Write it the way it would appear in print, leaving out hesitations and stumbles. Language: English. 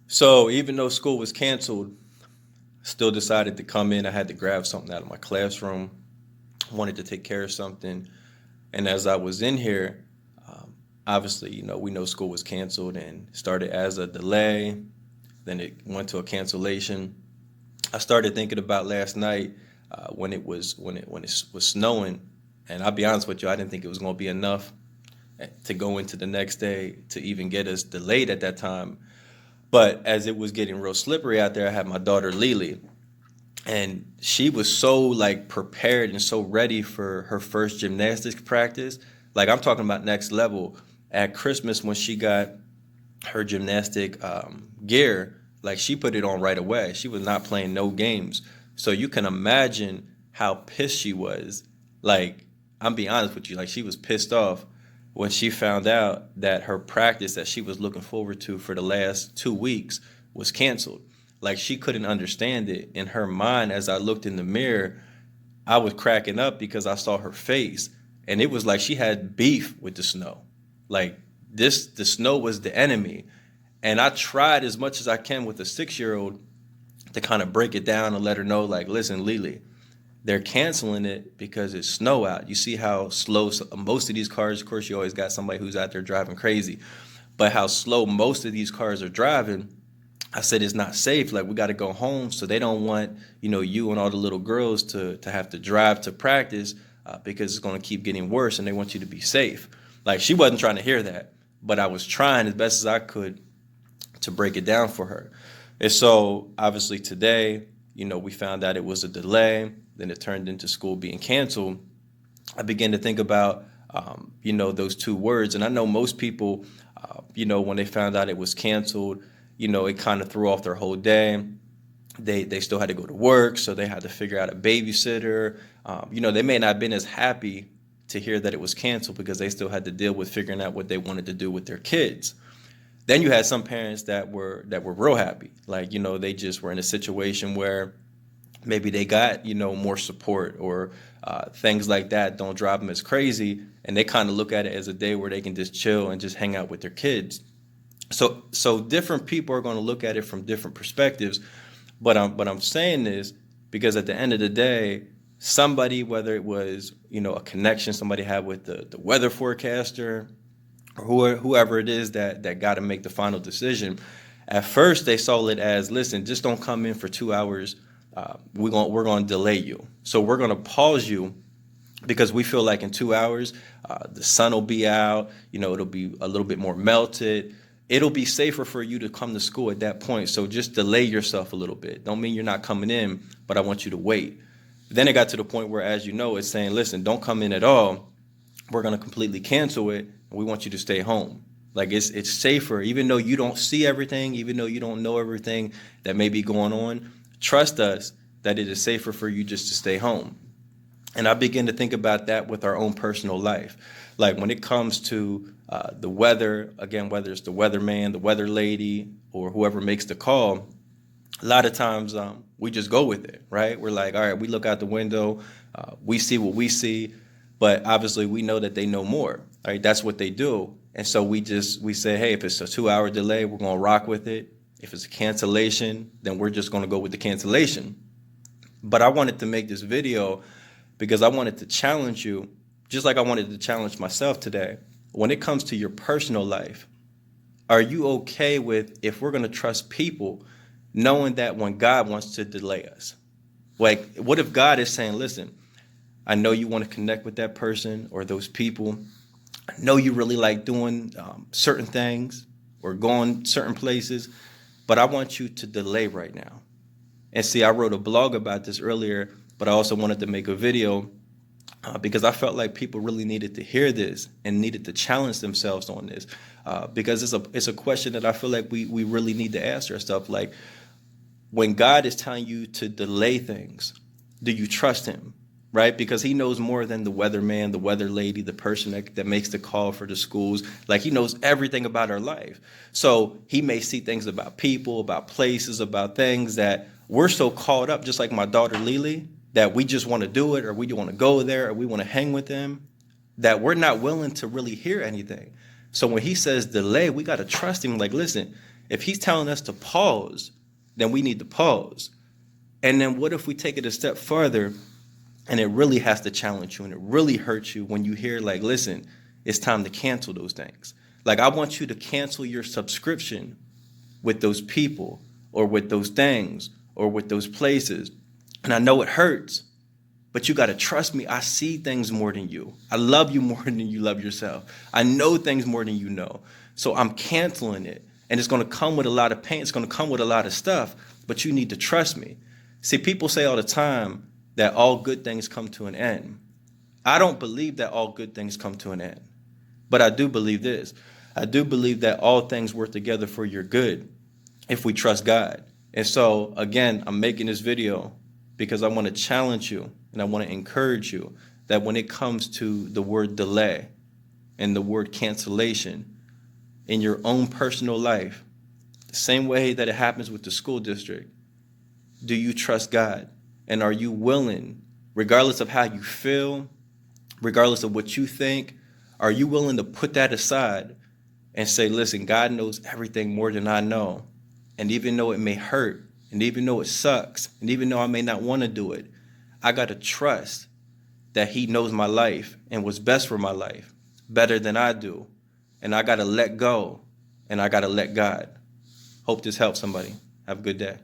So even though school was canceled, still decided to come in. I had to grab something out of my classroom, wanted to take care of something. And as I was in here, obviously, we know school was canceled and started as a delay. Then it went to a cancellation. I started thinking about last night when it was snowing, and I'll be honest with you, I didn't think it was going to be enough to go into the next day to even get us delayed at that time. But as it was getting real slippery out there, I had my daughter Lily, and she was so like prepared and so ready for her first gymnastics practice. Like I'm talking about next level. At Christmas when she got her gymnastic gear, like she put it on right away. She was not playing no games. So you can imagine how pissed she was. Like, I'm be honest with you, like she was pissed off when she found out that her practice that she was looking forward to for the last 2 weeks was canceled. Like she couldn't understand it. In her mind, as I looked in the mirror, I was cracking up because I saw her face. And it was like she had beef with the snow. Like the snow was the enemy. And I tried as much as I can with a 6 year old to kind of break it down and let her know, like, listen, Lily, they're canceling it because it's snow out. You see how slow most of these cars, of course, you always got somebody who's out there driving crazy, but how slow most of these cars are driving. I said it's not safe. Like we got to go home, so they don't want you and all the little girls to have to drive to practice because it's going to keep getting worse, and they want you to be safe. Like she wasn't trying to hear that, but I was trying as best as I could to break it down for her. And so obviously today, we found out it was a delay. Then it turned into school being canceled. I began to think about, those two words. And I know most people, when they found out it was canceled, it kind of threw off their whole day. They still had to go to work, so they had to figure out a babysitter. They may not have been as happy to hear that it was canceled because they still had to deal with figuring out what they wanted to do with their kids. Then you had some parents that were real happy. Like, they just were in a situation where maybe they got, more support or things like that don't drive them as crazy. And they kind of look at it as a day where they can just chill and just hang out with their kids. So different people are going to look at it from different perspectives. But I'm saying this because at the end of the day, somebody, whether it was, a connection somebody had with the weather forecaster, or whoever it is that got to make the final decision. At first, they saw it as, listen, just don't come in for 2 hours. We're going to delay you. So we're going to pause you because we feel like in 2 hours, the sun will be out. It'll be a little bit more melted. It'll be safer for you to come to school at that point. So just delay yourself a little bit. Don't mean you're not coming in, but I want you to wait. Then it got to the point where, as you know, it's saying, listen, don't come in at all. We're going to completely cancel it. We want you to stay home. Like it's safer, even though you don't see everything, even though you don't know everything that may be going on. Trust us that it is safer for you just to stay home. And I begin to think about that with our own personal life. Like when it comes to the weather, again, whether it's the weatherman, the weather lady, or whoever makes the call, a lot of times we just go with it, right? We're like, all right, we look out the window, we see what we see, but obviously we know that they know more, right? That's what they do. And so we say, hey, if it's a 2 hour delay, we're going to rock with it. If it's a cancellation, then we're just going to go with the cancellation. But I wanted to make this video because I wanted to challenge you, just like I wanted to challenge myself today. When it comes to your personal life, are you okay with, if we're going to trust people, knowing that when God wants to delay us? Like, what if God is saying, listen, I know you want to connect with that person or those people. I know you really like doing certain things or going certain places, but I want you to delay right now. And see, I wrote a blog about this earlier, but I also wanted to make a video because I felt like people really needed to hear this and needed to challenge themselves on this because it's a question that I feel like we really need to ask ourselves. Like, when God is telling you to delay things, do you trust him? Right? Because he knows more than the weatherman, the weather lady, the person that makes the call for the schools. Like, he knows everything about our life. So he may see things about people, about places, about things that we're so caught up, just like my daughter Lily, that we just want to do it, or we want to go there, or we want to hang with them, that we're not willing to really hear anything. So when he says delay, we got to trust him. Like, listen, if he's telling us to pause, then we need to pause. And then what if we take it a step further and it really has to challenge you and it really hurts you when you hear, like, listen, it's time to cancel those things. Like, I want you to cancel your subscription with those people or with those things or with those places. And I know it hurts, but you got to trust me. I see things more than you. I love you more than you love yourself. I know things more than you know. So I'm canceling it. And it's going to come with a lot of pain. It's going to come with a lot of stuff, but you need to trust me. See, people say all the time that all good things come to an end. I don't believe that all good things come to an end, but I do believe this. I do believe that all things work together for your good if we trust God. And so, again, I'm making this video because I want to challenge you and I want to encourage you that when it comes to the word delay and the word cancellation in your own personal life, the same way that it happens with the school district, do you trust God? And are you willing, regardless of how you feel, regardless of what you think, are you willing to put that aside and say, listen, God knows everything more than I know. And even though it may hurt, and even though it sucks, and even though I may not want to do it, I got to trust that he knows my life and what's best for my life better than I do. And I got to let go, and I got to let God. Hope this helps somebody. Have a good day.